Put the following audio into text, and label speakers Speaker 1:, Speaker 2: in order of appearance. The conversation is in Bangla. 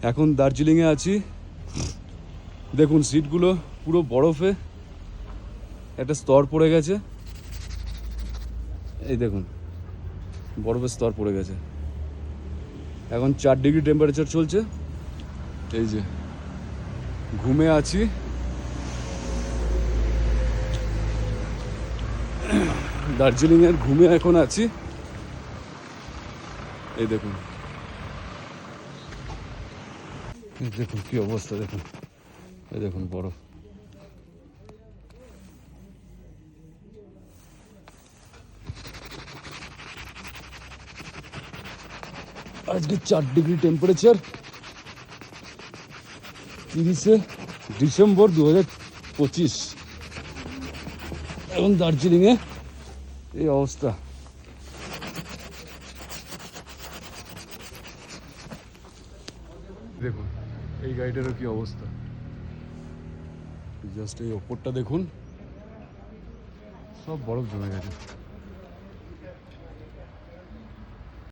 Speaker 1: এখন দার্জিলিংয়ে আছি। দেখুন সিটগুলো পুরো বরফে একটা স্তর পড়ে গেছে। এই দেখুন বরফের স্তর পড়ে গেছে। এখন 4 ডিগ্রি টেম্পারেচার চলছে। এই যে ঘুমে আছি। দার্জিলিংয়ের ঘুমে এখন আছি। এই দেখুন, এই দেখুন কি অবস্থা, দেখুন এই দেখুন বরফ। আজকে 4 ডিগ্রি টেম্পারেচার, 30শে ডিসেম্বর 2025। এখন দার্জিলিংয়ে এই অবস্থা। দেখুন এই গাড়িটারও কি অবস্থা, জাস্ট এই ওপরটা দেখুন, সব বরফ জমে গেছে।